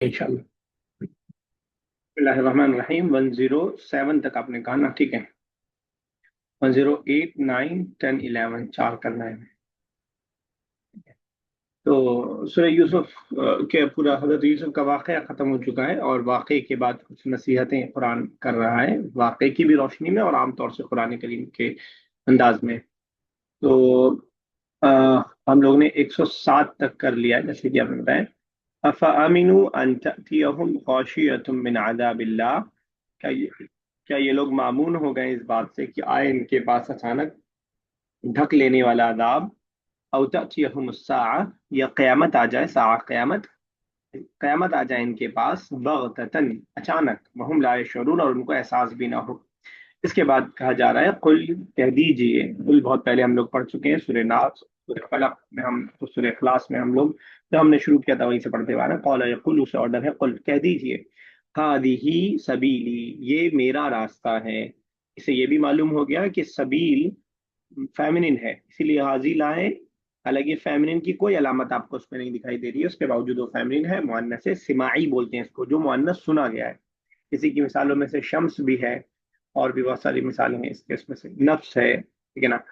इंशाल्लाह। बिस्मिल्लाहिर्रहमानिर्रहीम। 107 तक आपने कहा ना? ठीक है। 108, 9, 10, 11 चार करना है हमें। तो सूरह यूसुफ के पूरा हजरत यूसुफ का वाकया खत्म हो चुका है और वाकये के बाद कुछ नसीहतें कुरान कर रहा है, वाकये की भी रोशनी में और आमतौर से कुरान करीम के अंदाज में। तो अ, हम लोग ने 107 तक कर लिया है, जैसे कि आपने बताया। अफ़अमिनु अन तअतियहुम खाशियतुम मिन अज़ाबिल्लाह। क्या ये क्या ये लोग मामून हो गए इस बात से कि आए इनके पास अचानक ढक लेने वाला अजाब। औ तअतियहुम अस्साअ, या क़यामत आ जाए, साआ क़यामत, क़यामत आ जाए इनके पास बग़ततन, अचानक, वहुम ला यशऊरून, और उनको एहसास भी ना हो। इसके बाद कहा जा रहा है कुल, कह दीजिए। कुल बहुत पहले हम लोग पढ़ चुके हैं, सूरह नास, सूरह फलक में, हम तो सूरह इखलास में हम लोग जब हमने शुरू किया था वहीं से पढ़ते हुए आ रहे हैं। कौल यकुल से ऑर्डर है, कुल कह दीजिए, हादिही सबीली, ये मेरा रास्ता है। इसे ये भी मालूम हो गया कि सबील फेमिनिन है, इसीलिए हाजी लाए। हालांकि फेमिनिन की कोई अलामत आपको उसमें नहीं दिखाई दे रही है, उसके बावजूद वो फेमिनिन है। मुअन्नस है, सिमाई बोलते हैं इसको, जो मुअन्नस सुना गया है। इसी की मिसालों में से शम्स भी है, और भी बहुत सारी मिसालें हैं इसके, इसमें से नफ्स है, ठीक है ना।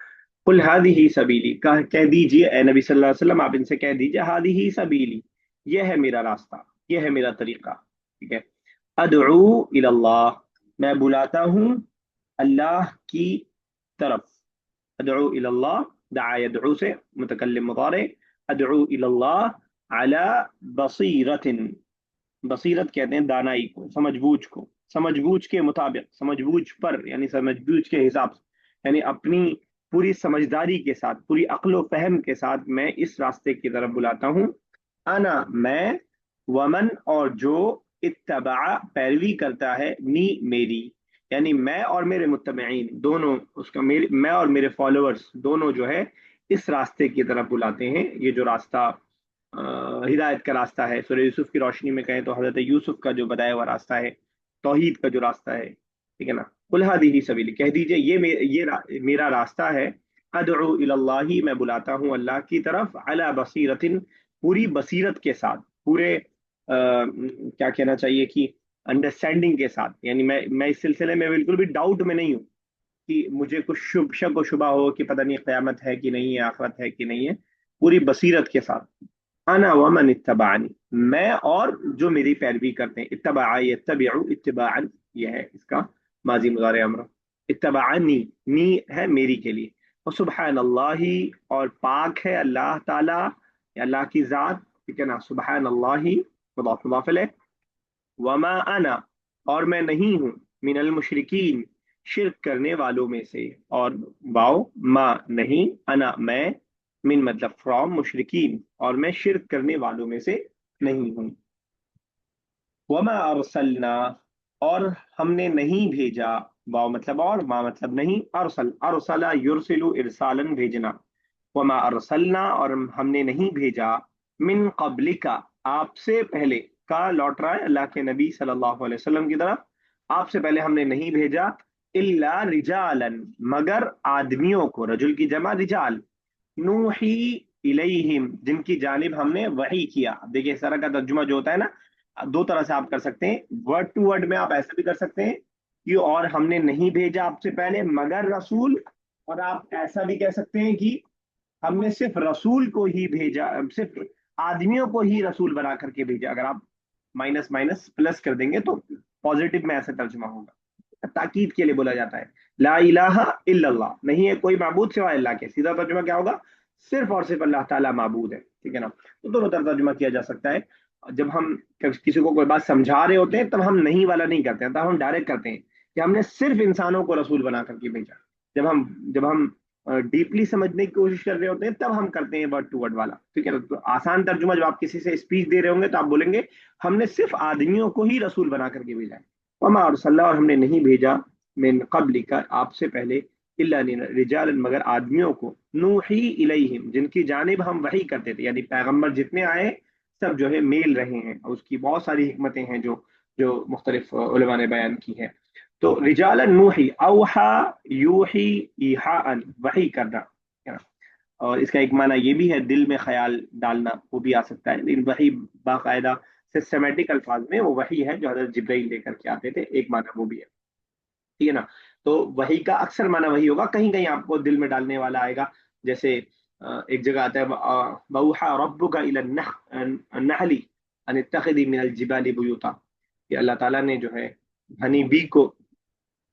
कुल हादी ही सबीली, कह दीजिए ए नबी सल्लल्लाहु अलैहि वसल्लम, आप इनसे कह दीजिए, हादी ही सबीली, यह है मेरा रास्ता, यह है मेरा तरीका, ठीक है। अदऊ इलल्लाह, मैं बुलाता हूँ अल्लाह की तरफ। अदऊ इलल्लाह, दआ यदऊ से मुतकल्लिम मुतारे। अदऊ इलल्लाह अला बसीरतिन, बसीरत कहते हैं दानाई को, समझबूझ को, समझबूझ के मुताबिक, समझबूझ पर, यानी समझबूझ के हिसाब से, यानी अपनी पूरी समझदारी के साथ, पूरी अक्लो फहम के साथ मैं इस रास्ते की तरफ बुलाता हूँ। अना मैं, वमन और जो, इत्तबा पैरवी करता है, नी मेरी, यानी मैं और मेरे मुत्तबईन दोनों, उसका मेरे, मैं और मेरे फॉलोअर्स दोनों जो है इस रास्ते की तरफ बुलाते हैं। ये जो रास्ता हिदायत का रास्ता है, सूरह यूसुफ की रोशनी में कहें तो हजरत यूसुफ का जो बताया हुआ रास्ता है, तौहीद का जो रास्ता है, ठीक है ना। कुल हादिही सबीली, कह दीजिए मेरा रास्ता है। अदउ इलल्लाही, मैं बुलाता हूँ अल्लाह की तरफ, अला बसीरतिन, पूरी बसीरत के साथ, पूरे क्या कहना चाहिए कि अंडरस्टैंडिंग के साथ, यानी मैं इस सिलसिले में बिल्कुल भी डाउट में नहीं हूँ कि मुझे कुछ शुभ शक व शुबा हो कि पता नहीं क़यामत है कि नहीं है, आखिरत है कि नहीं है। पूरी बसीरत के साथ। अना वमन इत्तबानी, मैं और जो मेरी पैरवी करते हैं। इत्तबा यत्तबिउ इत्तिबाअन, यह है इसका माजी मुजारे अमर। इत्तबाअनी, नी है मेरी के लिए। और सुबहान अल्लाही, और पाक है अल्लाह ताला, या अल्लाह की जात, ठीक है ना। सुबहान अल्लाही मुदाफ मुदाफ इलैह। वमा अना, और मैं नहीं हूँ, मिनल मुशरिकीन, शिरक करने वालों में से। और वाओ, मा नहीं, अना मैं, मिन मतलब फ्रॉम, मुशरिकीन और मैं शिरक करने वालों में से नहीं हूँ। वमा अरसलना, और हमने नहीं भेजा। वाओ मतलब और, मा मतलब नहीं, अरसल, अरसला युरसिलु इरसालन, भेजना। वमा अरसलना, और हमने नहीं भेजा, मिन कबलिका, आपसे पहले, का लौट रहा है अल्लाह के नबी सल्लल्लाहु अलैहि वसल्लम की तरफ। आपसे पहले हमने नहीं भेजा, इल्ला रिजालन, मगर आदमियों को, रजुल की जमा रिजाल, नूही इलैहिम, जिनकी जानिब हमने वही किया। अब देखिए, इस तरह का तर्जुमा जो होता है ना, दो तरह से आप कर सकते हैं। वर्ड टू वर्ड में आप ऐसा भी कर सकते हैं कि और हमने नहीं भेजा आपसे पहले मगर रसूल, और आप ऐसा भी कह सकते हैं कि हमने सिर्फ रसूल को ही भेजा, सिर्फ आदमियों को ही रसूल बना करके भेजा। अगर आप माइनस माइनस प्लस कर देंगे तो पॉजिटिव में ऐसे तर्जुमा होगा। ताकीद के लिए बोला जाता है, ला इलाहा इल्लल्लाह, नहीं है कोई माबूद सिवाय अल्लाह के। सीधा तर्जुमा क्या होगा? सिर्फ और सिर्फ अल्लाह ताला माबूद है, ठीक है ना। तो दोनों तरह तर्जुमा किया जा सकता है। जब हम किसी को कोई बात समझा रहे होते हैं तब हम नहीं वाला नहीं करते हैं, तब हम डायरेक्ट करते हैं कि हमने सिर्फ इंसानों को रसूल बना करके भेजा। जब हम डीपली समझने की कोशिश कर रहे होते हैं तब हम करते हैं वर्ड टू वर्ड वाला, ठीक है ना। तो आसान तर्जुमा, जब आप किसी से स्पीच दे रहे होंगे तो आप बोलेंगे हमने सिर्फ आदमियों को ही रसूल बना करके भेजा है। वमा अरसलना, और हमने नहीं भेजा, मिन कब्लिका, आपसे पहले, इल्ला रिजालन, मगर आदमियों को, नूही इलैहिम, जिनकी जानिब हम वही करते थे। यानी पैगंबर जितने आए सब जो है मेल रहे हैं, और उसकी बहुत सारी हिकमतें हैं जो जो मुख्तलिफ उलमा ने बयान की है। तो रिजालन नूही, औहा यूही, ईहाअन, वही करना, है ना। और इसका एक माना ये भी है, दिल में ख्याल डालना, वो भी आ सकता है, लेकिन वही बाकायदा सिस्टमेटिक अल्फाज में वो वही है जो हजरत जिब्राइल लेकर के आते थे, एक माना वो भी है। ठीक है ना। तो वही का अक्सर माना वही होगा, कहीं कहीं आपको दिल में डालने वाला आएगा। जैसे एक जगह आता है वऊहा रब्बुका इला नहली अन इत्तखिदी मिनल जिबाली बुयूता, कि अल्लाह ताला ने जो है हनी बी को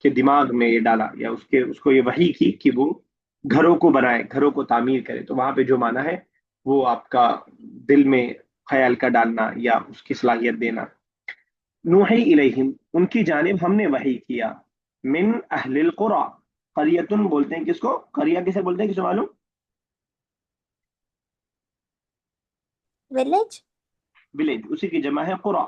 के दिमाग में ये डाला, या उसके उसको ये वही की कि वो घरों को बनाए, घरों को तामीर करे। तो वहां पे जो माना है वो आपका दिल में ख्याल का डालना या उसकी सलाहियत देना। नूही इलैहिम, उनकी जानिब हमने वही किया। मिन अहलिल कुरा, करियतुन बोलते हैं किसको, करिया किसे बोलते हैं, किसे मालूम? विलेज। विलेज, उसी की जमा है कुरा।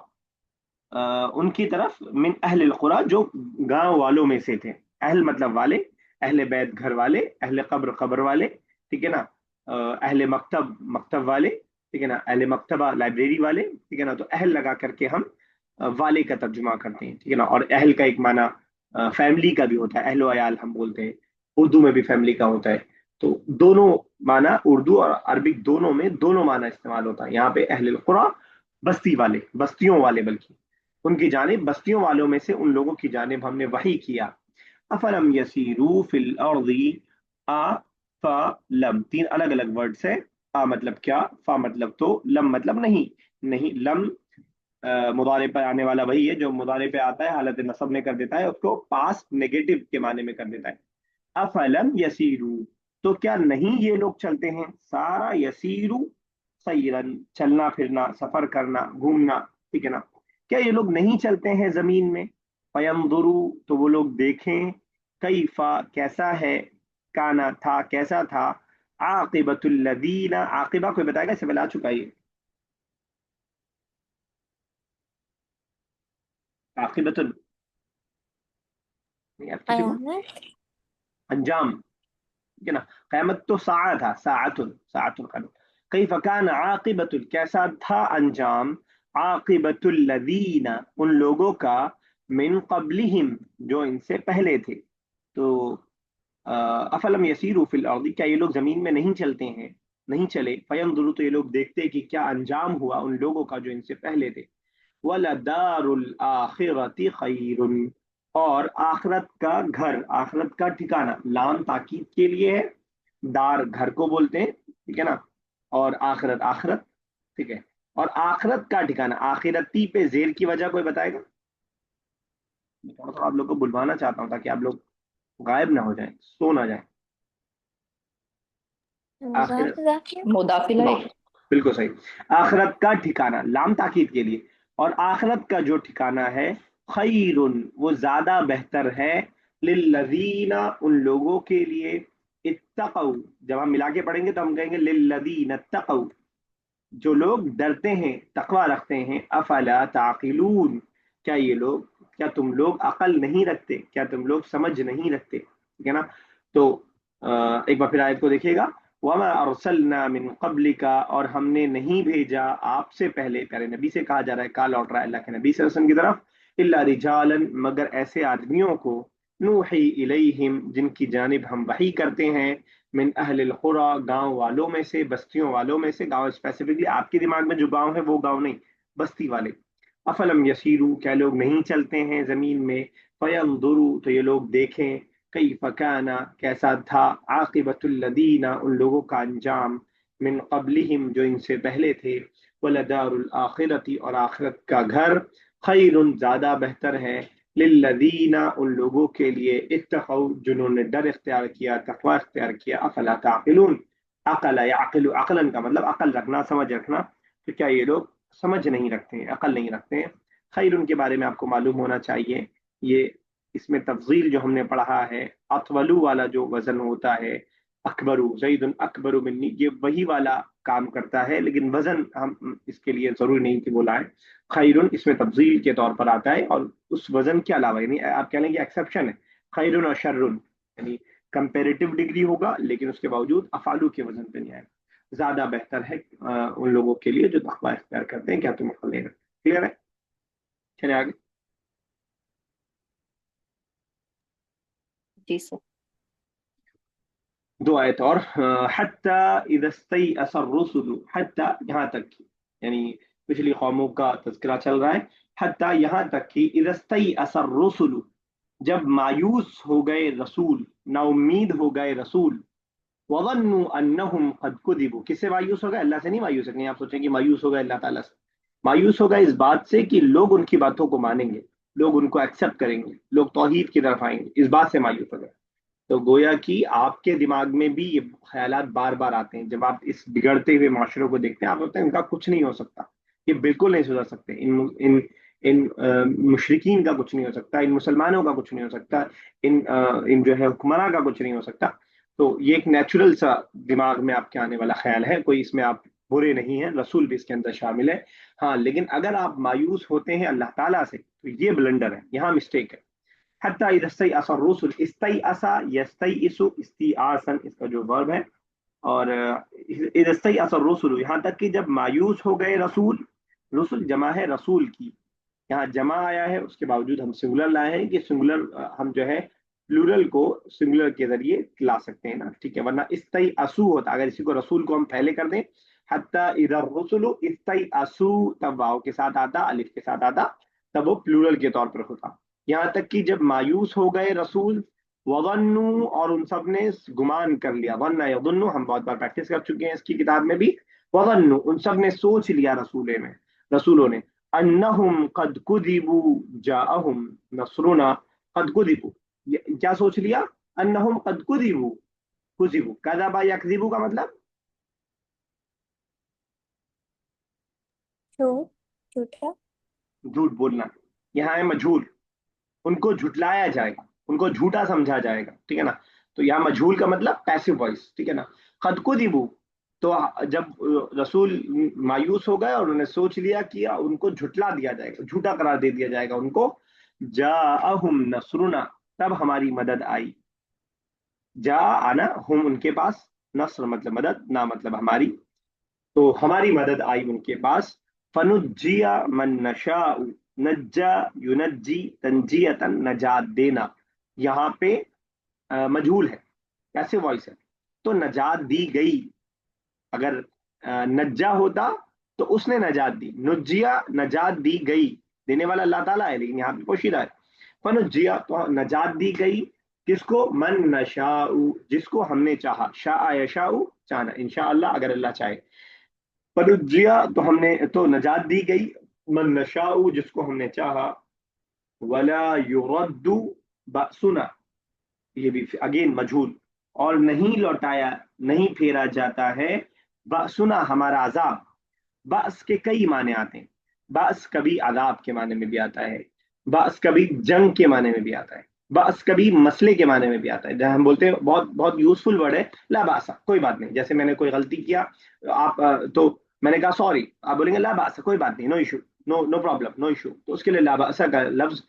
उनकी तरफ मिन अहलिल कुरा, जो गांव वालों में से थे। अहल मतलब वाले, अहले बैत घर वाले, अहले कब्र कब्र वाले, ठीक है ना। अहले मकतब मकतब वाले, ठीक है ना। अहले मकतबा लाइब्रेरी वाले, ठीक है ना। तो अहल लगा करके हम वाले का तर्जुमा करते हैं, ठीक है ना। और अहल का एक माना फैमिली का भी होता है, अहलो अयाल हम बोलते हैं। उर्दू में भी फैमिली का होता है। तो दोनों माना, उर्दू और अरबिक दोनों में दोनों माना इस्तेमाल होता है। यहाँ पे अहले कुरा बस्ती वाले, बस्तियों वाले, बल्कि उनकी जानिब, बस्तियों वालों में से उन लोगों की जानिब हमने वही किया। अफलम यसीरू फिल अर्दी, आ फा लम, तीन अलग अलग वर्ड्स है। आ मतलब क्या, फा मतलब तो, लम मतलब नहीं। नहीं लम मुदारे पे आने वाला वही है जो मुदारे पे आता है, हालत नसब में कर देता है उसको, पास्ट नेगेटिव के माने में कर देता है। अफलम यसीरू, तो क्या नहीं ये लोग चलते हैं, सारा यसीरू सैरन, चलना फिरना, सफर करना, घूमना, ठीक है ना। क्या ये लोग नहीं चलते हैं जमीन में? फयंदुरू, तो वो लोग देखें, कैफा कैसा है, काना था कैसा था, आकिबतुल लदीना, आकिबा कोई बताएगा, इससे पहले आ चुका है ये। आकिबतुल, नहीं यार किसी को, कयामत। अंजाम, ठीक है ना। क़यामत तो साआ था, साअतुन, साअतुल क़यामत। कैफ कान आकिबतुल, कैसा था अंजाम, आकिबतुल लदीना, उन लोगों का, मिन क़ब्लिहिम, जो इनसे पहले थे। तो अफलम यसीरू फिल अर्दी, क्या ये लोग जमीन में नहीं चलते हैं, नहीं चले, फयंदुरू, तो ये लोग देखते कि क्या अंजाम हुआ उन लोगों का जो इनसे पहले थे। वलदारुल आखिरति खैरुन, और आखरत का घर, आखरत का ठिकाना, लाम ताकीद के लिए है। दार घर को बोलते हैं, ठीक है ना। और आखरत आखरत, ठीक है। और आखरत का ठिकाना, आखिरती पे जेर की वजह कोई बताएगा? मैं थोड़ा सा आप लोग को बुलवाना चाहता हूँ ताकि आप लोग गायब ना हो जाएं, सो ना जाएं। आखिरत, मुजाफ इजाफी। मुदाफिला वाह, बिल्कुल सही। आखरत का ठिकाना, लाम ताकीद के लिए। और आखरत का जो ठिकाना है, खैरुन, वो ज्यादा बेहतर है, लिल्लज़ीना, उन लोगों के लिए, इत्तक़ौ, जब हम मिला के पढ़ेंगे तो हम कहेंगे लिल्लज़ीना इत्तक़ौ, जो लोग डरते हैं, तकवा रखते हैं। अफला ताकिलून, क्या ये लोग, क्या तुम लोग अकल नहीं रखते, क्या तुम लोग समझ नहीं रखते, ठीक है ना। तो एक बार फिर आयत को देखिएगा। वमा अरसलना मिन कब्लिका, और हमने नहीं भेजा आपसे पहले, प्यारे नबी से कहा जा रहा है, कहा लौट रहा है अल्लाह के नबी सल्लल्लाहु अलैहि वसल्लम की तरफ, इल्ला रिजालन, मगर ऐसे आदमियों को, नूही इलैहिम, जिनकी जानिब हम वही करते हैं, मिन अहलिल कुरा, गांव वालों में से, बस्तियों वालों में से। गांव स्पेसिफिकली आपके दिमाग में जो गांव है वो गांव नहीं, बस्ती वाले। अफलम यसीरू, क्या लोग नहीं चलते हैं जमीन में, फयंदुरू, तो ये लोग देखें, कई फकाना, कैसा था, आकिबतुल लदीना, उन लोगों का अंजाम, मिन कबलिहिम, जो इनसे पहले थे, वलदारुल आखिरती, और आखिरत का घर, खैरुन, ज्यादा बेहतर है, लिल्लदीना, उन लोगों के लिए, इत्तक़ौ, जिन्होंने डर इख्तियार किया, तकवा इख्तियार किया। अफला ताक़िलून, अकल याक़िलु, अकलन का मतलब अकल रखना, समझ रखना। तो क्या ये लोग समझ नहीं रखते हैं, अकल नहीं रखते हैं? खैरुन के बारे में आपको मालूम होना चाहिए। ये इसमें तफजील जो हमने पढ़ा है, अतवलु वाला जो वजन होता है, अकबरू जईदुन अकबरू मिन्नी, ये वही वाला काम करता है, लेकिन वजन हम इसके लिए जरूरी नहीं कि वो लाए। खैरुन इसमें तफजील के तौर पर आता है, और उस वजन के अलावा, यानी आप कह लेंगे एक्सेप्शन है, खैरुन और शर्रुन, यानी कंपेरेटिव डिग्री होगा, लेकिन उसके बावजूद अफालू के वजन पे नहीं आएगा। ज्यादा बेहतर है उन लोगों के लिए जो तकवा इख्तियार करते हैं। क्या तुम अकल नहीं रखते? क्लियर है? चलिए आगे। जी सर। दो आयत और, हत्ता इदस्तई असर रुसुलु, हत्ता यहाँ तक की, यानी पिछली कौमों का तज़किरा चल रहा है। हत्ता यहाँ तक कि इदस्तई असर रसुल, जब मायूस हो गए रसूल, ना उम्मीद हो गए रसूल, वज़न्नु अन्नहुम क़द कुज़िबू, किससे मायूस हो गए? अल्लाह से नहीं मायूस है। कहीं आप सोचें कि मायूस हो गए अल्लाह ताला से, मायूस हो गए इस बात से कि लोग उनकी बातों को मानेंगे, लोग उनको एक्सेप्ट करेंगे, लोग तौहीद की तरफ आएंगे, इस बात से मायूस हो गए। तो गोया कि आपके दिमाग में भी ये ख्यालात बार बार आते हैं जब आप इस बिगड़ते हुए माशरे को देखते हैं। आप बोलते हैं इनका कुछ नहीं हो सकता, ये बिल्कुल नहीं सुधर सकते, इन इन मुशरिकीन का कुछ नहीं हो सकता, इन मुसलमानों का कुछ नहीं हो सकता, इन जो है हुक्मरान का कुछ नहीं हो सकता। तो ये एक नेचुरल सा दिमाग में आपके आने वाला ख्याल है, कोई इसमें आप बुरे नहीं हैं, रसूल भी इसके अंदर शामिल है। हाँ, लेकिन अगर आप मायूस होते हैं अल्लाह ताला से तो ये ब्लंडर है, यहाँ मिस्टेक है। हत्ता इज़ा इस्तयअस अर्रुसुल, इस्तयअसा यस्तयइसु इस्तिआसन इसका जो वर्ब है, और इज़ा इस्तयअस अर्रुसुल, यहाँ तक कि जब मायूस हो गए रसूल, रसूल जमा है रसूल की, यहाँ जमा आया है उसके बावजूद हम सिंगुलर लाए हैं कि सिंगुलर हम जो है प्लूरल को सिंगुलर के जरिए ला सकते हैं ना, ठीक है, वरना इस्तयअसु होता अगर इसी को रसूल को हम पहले कर दें, हत्ता इज़ा अर्रुसुलु इस्तयअसु, तब वाव के साथ आता, अलिफ के साथ आता, तब वो प्लूरल के तौर पर होता। यहाँ तक कि जब मायूस हो गए रसूल, वज़न्नु, और उन सब ने गुमान कर लिया, वन्ना यज़ुन्नु हम बहुत बार प्रैक्टिस कर चुके हैं इसकी किताब में भी, वज़न्नु उन सब ने सोच लिया रसूलों ने, अन्नहुम कद कुदिबू जाअहुम नसरुना कद कुदिबू, क्या सोच लिया? अन्नहुम कद कुदिबू, कुदिबू कज़बा यकज़िबू का मतलब झूठ, झूठा। झूठ बोलना, यहाँ है मजहूल, उनको झुटलाया जाएगा, उनको झूठा समझा जाएगा, ठीक है ना। तो यहाँ मजहूल का मतलब पैसिव वॉइस, ठीक है ना। कद कुदिबू, तो जब रसूल मायूस हो गए और उन्होंने सोच लिया कि उनको झुटला दिया जाएगा, झूठा करार दे दिया जाएगा उनको, जाअहुम नसरुना, तब हमारी मदद आई। जा आना, हुम उनके पास, नस्र मतलब मदद, ना मतलब हमारी, तो हमारी मदद आई उनके पास। फनुज्जिया मन नशाउ, नज्जा युनज्जी तंजियतन, नजात देना, यहाँ पे मजहूल है, कैसे वॉइस है, तो नजात दी गई। अगर नज्जा होता तो उसने नजात दी, नुज्जिया नजात दी गई, देने वाला अल्लाह ताला है लेकिन यहाँ पे पोशीदा है। फनुज्जिया तो नजात दी गई, किसको? मन नशाउ, जिसको हमने चाहा, शाआ यशाउ चाहना, इंशाअल्लाह अगर अल्लाह चाहे। फनुज्जिया तो हमने तो नजात दी गई, मन नशाउ जिसको हमने चाहा, वला युरद्दु बअसुना, ये भी अगेन मजहूल, और नहीं लौटाया, नहीं फेरा जाता है, बअसुना हमारा अजाब। बअस के कई माने आते हैं, बअस कभी अजाब के माने में भी आता है, बअस कभी जंग के माने में भी आता है, बअस कभी मसले के माने में भी आता है, जहाँ हम बोलते हैं बहुत बहुत यूजफुल वर्ड है ला बासा, कोई बात नहीं। जैसे मैंने कोई गलती किया, आप तो मैंने कहा सॉरी, आप बोलेंगे ला बासा, कोई बात नहीं, no issue, no no problem, no issue, तो उसके लिए ला बासा का लफ्ज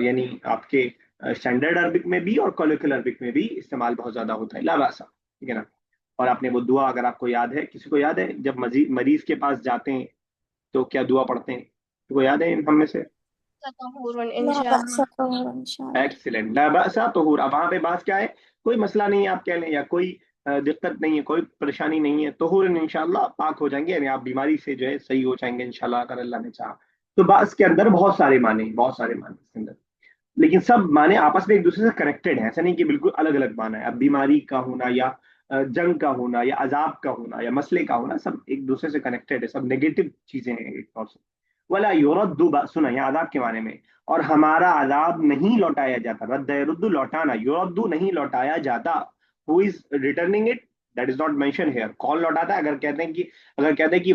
यानी आपके स्टैंडर्ड अरबिक में भी और कॉलोकियल अरबिक में भी इस्तेमाल बहुत ज्यादा होता है, ला बासा, ठीक है ना। और आपने वो दुआ, अगर आपको याद है, किसी को याद है जब मरीज के पास जाते हैं तो क्या दुआ पढ़ते हैं? तो याद है हम में से? तहूरुन ला इंशाअल्लाह। बअस तहूर इंशाअल्लाह। एक्सीलेंट, ला बअसा तहूर। अब वहां पे बात क्या है? कोई मसला नहीं है आप कह लें, या कोई दिक्कत नहीं है, कोई परेशानी नहीं है, तहूर इंशाल्लाह पाक हो जाएंगे, यानी आप बीमारी से जो है सही हो जाएंगे इंशाल्लाह अगर अल्लाह ने चाहा। तो बास के अंदर बहुत सारे माने, बहुत सारे माने इसके अंदर, लेकिन सब माने आपस में एक दूसरे से कनेक्टेड है, ऐसा नहीं कि बिल्कुल अलग अलग माना है। अब बीमारी का होना या जंग का होना या अजाब का होना या मसले का होना, सब एक दूसरे से कनेक्टेड है, सब नेगेटिव चीजें हैं एक तौर से। वला युरद्दु सुना यहाँ अजाब के माने में, और हमारा अजाब नहीं लौटाया जाता, रद्द यरुद्दु लौटाना, युरद्दु नहीं लौटाया जाता। Who is returning it, that is not mention here, कौन लौटाता है? अगर कहते हैं कि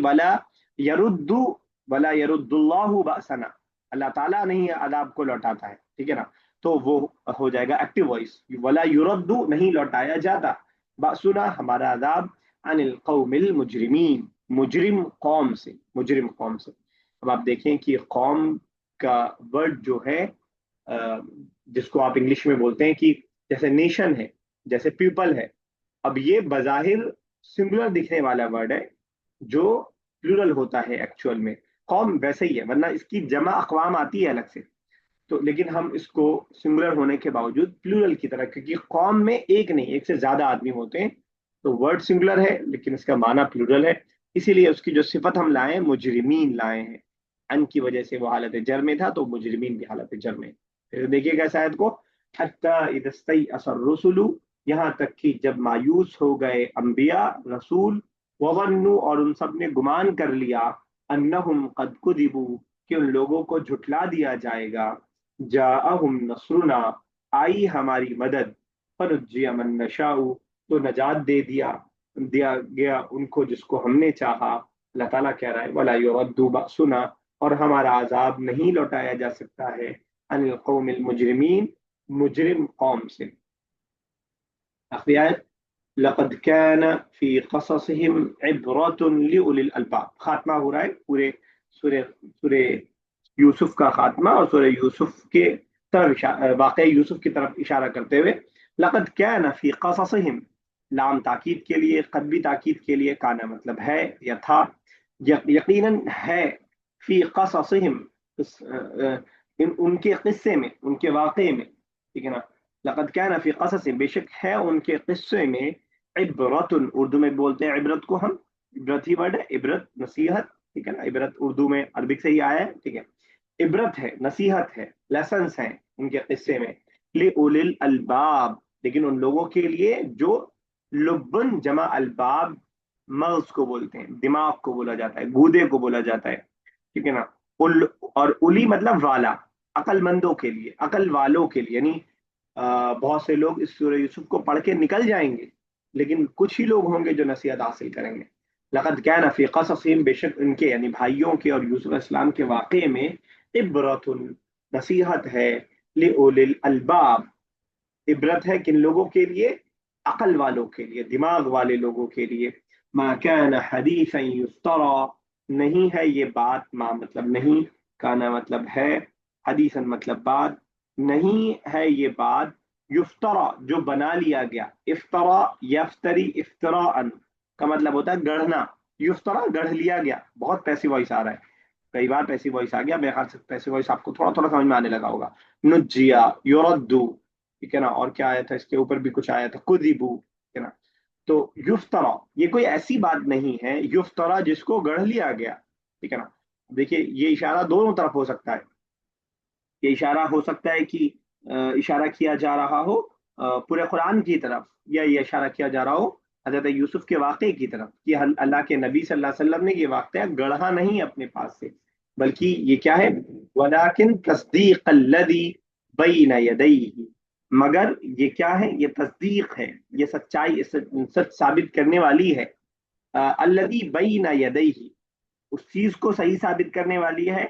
यरुद्दु वला यरुद्दुल्लाहु बअसना, अल्लाह ताला नहीं अजाब को लौटाता है, ठीक है ना, तो वो हो जाएगा एक्टिव वॉइस, वला युरद्दु नहीं लौटाया जाता, बासुना हमारा अजाब, अनिल कौमिल मुजरिमीन, मुजरिम कौम से, मुजरिम कौम से। अब आप देखें कि कौम का वर्ड जो है जिसको आप इंग्लिश में बोलते हैं कि जैसे नेशन है, जैसे पीपल है, अब ये बजाहिर सिंगुलर दिखने वाला वर्ड है जो प्लूरल होता है एक्चुअल में, कौम वैसे ही है, वरना इसकी जमा अकवाम आती है अलग से, तो लेकिन हम इसको सिंगुलर होने के बावजूद प्लूरल की तरह, क्योंकि कौम में एक नहीं एक से ज्यादा आदमी होते हैं, तो वर्ड सिंगुलर है लेकिन इसका माना प्लूरल है। اسی لیے اس کی جو صفت ہم لائے مجرمین لائے ہیں، ان کی وجہ سے وہ حالت جر میں تھا، تو مجرمین بھی حالت جر میں۔ پھر دیکھیے گا شاید کو، حتی اذا استیأس الرسل، یہاں تک کہ جب مایوس ہو گئے انبیاء رسول، وظنوا، اور ان سب نے گمان کر لیا، انہم قد کذبوا، کہ ان لوگوں کو جھٹلا دیا جائے گا، جاءہم نصرنا، آئی ہماری مدد، فنجی من نشاء، تو نجات دے دیا دیا گیا ان کو جس کو ہم نے چاہا۔ اللہ تعالیٰ کہہ رہا ہے ولا يرد بأسنا، اور ہمارا عذاب نہیں لوٹایا جا سکتا ہے عن القوم المجرمین، مجرم قوم سے۔ آخری آیت، لقد كان في قصصهم عبرة لأولي الألباب، خاتمہ ہو رہا ہے پورے سورہ یوسف کا خاتمہ، اور سورہ یوسف کے طرف واقع یوسف کی طرف اشارہ کرتے ہوئے، لقد كان في قصصهم، لام تاکید کے لیے، قد بھی تاکید کے لیے، کانا مطلب ہے یا تھا، یقیناً ہے، فی قصصہم، ان کے قصے میں، ان کے واقعے میں، ٹھیک ہے نا، لقد كان فی قصصہم، بے شک ہے ان کے قصے میں، عبرت، اردو میں بولتے ہیں عبرت کو ہم، عبرت ہی ورڈ ہے، عبرت نصیحت، ٹھیک ہے نا، عبرت اردو میں عربک سے ہی آیا ہے، ٹھیک ہے، عبرت ہے، نصیحت ہے، لیسنس ہیں ان کے قصے میں، لِأُولِي الْأَلْبَابِ، لیکن ان لوگوں کے لیے جو لبن جمع الباب، مغز کو بولتے ہیں، دماغ کو بولا جاتا ہے، گودے کو بولا جاتا ہے، ٹھیک ہے نا، اور الی مطلب والا، عقل مندوں کے لیے، عقل والوں کے لیے، یعنی بہت سے لوگ اس سورہ یوسف کو پڑھ کے نکل جائیں گے، لیکن کچھ ہی لوگ ہوں گے جو نصیحت حاصل کریں گے۔ لقد كان فی قصصہم، بے شک ان کے یعنی بھائیوں کے اور یوسف علیہ السلام کے واقعے میں، عبرت، نصیحت ہے، لِأُولِي الْأَلْبَابِ، عبرت ہے کن لوگوں کے لیے، عقل والوں کے لیے، دماغ والے لوگوں کے لیے۔ ما كان حدیثا یفترى، نہیں ہے یہ بات، ما مطلب نہیں، کانا مطلب ہے، حدیثا مطلب بات، نہیں ہے یہ بات، یفترا جو بنا لیا گیا، افطرا یفتری افتراء کا مطلب ہوتا ہے گڑھنا، یفترا گڑھ لیا گیا، بہت پیسی وائس آ رہا ہے، کئی بار پیسی وائس آ گیا، میرے خیال سے پیسی وائس آپ کو تھوڑا تھوڑا سمجھ میں آنے لگا ہوگا، نجیا، یردو، ٹھیک ہے نا، اور کیا آیا تھا اس کے اوپر بھی کچھ آیا تھا، کذبو، ٹھیک ہے نا، تو یفترا یہ کوئی ایسی بات نہیں ہے، یفترا جس کو گڑھ لیا گیا، ٹھیک ہے نا۔ دیکھیے یہ اشارہ دونوں طرف ہو سکتا ہے، یہ اشارہ ہو سکتا ہے کہ اشارہ کیا جا رہا ہو پورے قرآن کی طرف، یا یہ اشارہ کیا جا رہا ہو حضرت یوسف کے واقعے کی طرف، کہ اللہ کے نبی صلی اللہ علیہ وسلم نے یہ واقعہ گڑھا نہیں اپنے پاس سے، بلکہ یہ کیا ہے، ولیکن تصدیق الذی بین یدیہ، مگر یہ کیا ہے، یہ تصدیق ہے، یہ سچائی، سچ ثابت کرنے والی ہے، الذی بین یدیہ، اس چیز کو صحیح ثابت کرنے والی ہے،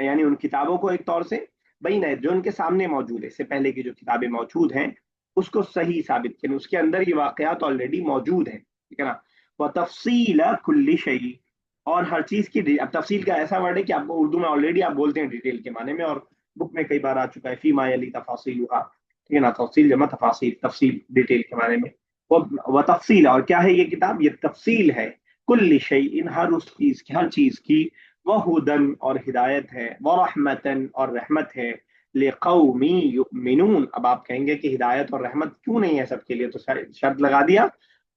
یعنی ان کتابوں کو ایک طور سے، بین جو ان کے سامنے موجود ہے، اس سے پہلے کی جو کتابیں موجود ہیں اس کو صحیح ثابت کریں، اس کے اندر یہ واقعات آلریڈی موجود ہیں، ٹھیک ہے نا، وتفصیل کل شیء، اور ہر چیز کی اب تفصیل کا ایسا ورڈ ہے کہ آپ کو اردو میں آلریڈی آپ بولتے ہیں ڈیٹیل کے معنی میں، اور بک میں کئی بار آ چکا ہے، فیما یلی تفاصیلها، ٹھیک ہے نا، تفصیل جمع تفاصیل، تفصیل ڈیٹیل کے معنی میں، وتفصیل، اور کیا ہے یہ کتاب، یہ تفصیل ہے، کل شیء، ہر اس چیز کی، ہر چیز کی، وہدن، اور ہدایت ہے، ورحمتن، اور رحمت ہے، لقوم یؤمنون، اب آپ کہیں گے کہ ہدایت اور رحمت کیوں نہیں ہے سب کے لیے، تو شرط لگا دیا،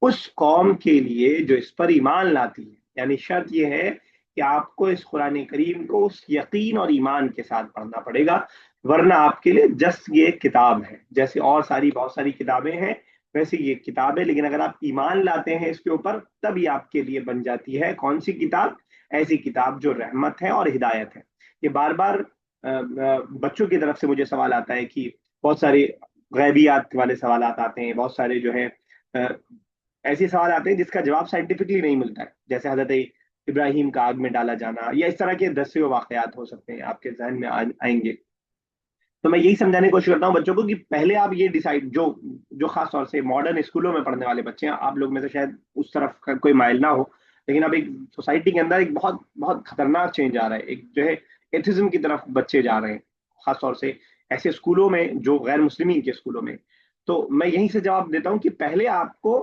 اس قوم کے لیے جو اس پر ایمان لاتی ہے، یعنی شرط یہ ہے کہ آپ کو اس قرآن کریم کو اس یقین اور ایمان کے ساتھ پڑھنا پڑے گا، ورنہ آپ کے لیے جس یہ کتاب ہے، جیسے اور ساری بہت ساری کتابیں ہیں ویسے یہ کتاب ہے، لیکن اگر آپ ایمان لاتے ہیں اس کے اوپر تب یہ آپ کے لیے بن جاتی ہے کون سی کتاب، ایسی کتاب جو رحمت ہے اور ہدایت ہے۔ یہ بار بار بچوں کی طرف سے مجھے سوال آتا ہے کہ بہت سارے غیبیات والے سوالات آتے ہیں، بہت سارے جو ہے ایسے سوال آتے ہیں جس کا جواب سائنٹیفکلی نہیں ملتا ہے، جیسے حضرت ابراہیم کا آگ میں ڈالا جانا، یا اس طرح کے دسیوں واقعات ہو سکتے ہیں آپ کے ذہن میں آئیں گے، تو میں یہی سمجھانے کی کوشش کرتا ہوں بچوں کو کہ پہلے آپ یہ ڈیسائیڈ، جو خاص طور سے ماڈرن اسکولوں میں پڑھنے والے بچے ہیں، آپ لوگ میں سے شاید اس طرف کا کوئی مائل نہ ہو، لیکن اب ایک سوسائٹی کے اندر ایک بہت بہت خطرناک چینج آ رہا ہے، ایک جو ہے ایتھزم کی طرف بچے جا رہے ہیں، خاص طور سے ایسے اسکولوں میں جو غیر مسلمین کے اسکولوں میں، تو میں یہیں سے جواب دیتا ہوں کہ پہلے آپ کو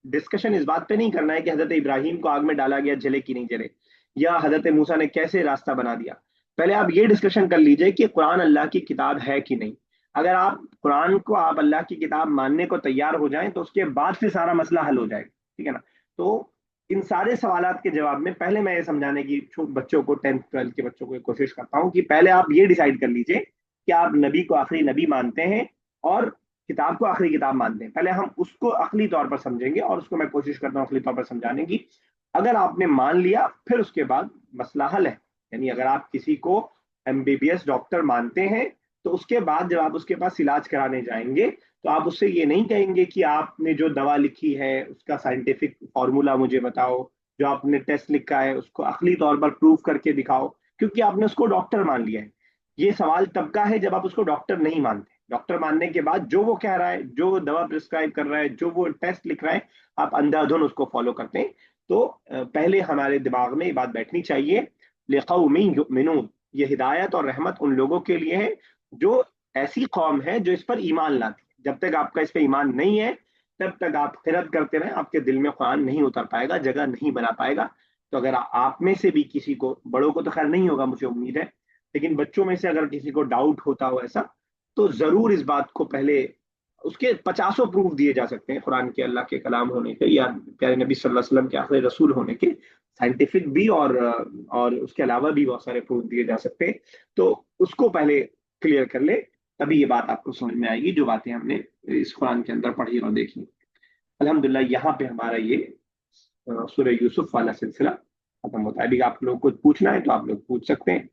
ڈسکشن اس بات پہ نہیں کرنا ہے کہ حضرت ابراہیم کو آگ میں ڈالا گیا، جلے کی نہیں جلے، یا حضرت موسیٰ نے کیسے راستہ بنا دیا، پہلے آپ یہ ڈسکشن کر لیجئے کہ قرآن اللہ کی کتاب ہے کہ نہیں، اگر آپ قرآن کو آپ اللہ کی کتاب ماننے کو تیار ہو جائیں تو اس کے بعد سے سارا مسئلہ حل ہو جائے گا، ٹھیک ہے نا، تو इन सारे सवालात के जवाब में पहले मैं ये समझाने की बच्चों को, 10th 12th के बच्चों को कोशिश करता हूँ कि पहले आप ये डिसाइड कर लीजिए कि आप नबी को आखिरी नबी मानते हैं और किताब को आखिरी किताब मानते हैं। पहले हम उसको अकली तौर पर समझेंगे और उसको मैं कोशिश करता हूँ अकली तौर पर समझाने की। अगर आपने मान लिया फिर उसके बाद मसला हल है। यानी अगर आप किसी को एमबीबीएस डॉक्टर मानते हैं तो उसके बाद जब आप उसके पास इलाज कराने जाएंगे तो आप उससे ये नहीं कहेंगे कि आपने जो दवा लिखी है उसका साइंटिफिक फॉर्मूला मुझे बताओ, जो आपने टेस्ट लिखा है उसको अखली तौर पर प्रूव करके दिखाओ, क्योंकि आपने उसको डॉक्टर मान लिया है। ये सवाल तब का है जब आप उसको डॉक्टर नहीं मानते। डॉक्टर मानने के बाद जो वो कह रहा है, जो वो दवा प्रिस्क्राइब कर रहा है, जो वो टेस्ट लिख रहा है, आप अंधाधुन उसको फॉलो करते हैं। तो पहले हमारे दिमाग में ये बात बैठनी चाहिए, लिक़ौमिन युमिनून, ये हिदायत और रहमत उन लोगों के लिए है जो ऐसी कौम है जो इस पर ईमान लाती है। जब तक आपका इस पर ईमान नहीं है तब तक आप खिरत करते रहें, आपके दिल में कुरान नहीं उतर पाएगा, जगह नहीं बना पाएगा। तो अगर आप में से भी किसी को, बड़ों को तो खैर नहीं होगा मुझे उम्मीद है, लेकिन बच्चों में से अगर किसी को डाउट होता हो ऐसा, तो जरूर इस बात को पहले, उसके 50 प्रूफ दिए जा सकते हैं कुरान के अल्लाह के कलाम होने के या प्यारे नबी सल्लल्लाहु अलैहि वसल्लम के आखिरी रसूल होने के, साइंटिफिक भी और उसके अलावा भी बहुत सारे प्रूफ दिए जा सकते हैं। तो उसको पहले क्लियर कर ले, तभी ये बात आपको समझ में आएगी जो बातें हमने इस कुरान के अंदर पढ़ी और देखी। अल्हम्दुलिल्लाह यहाँ पे हमारा ये सूरह यूसुफ वाला सिलसिला खत्म होता है। अभी आप लोग कुछ पूछना है तो आप लोग पूछ सकते हैं।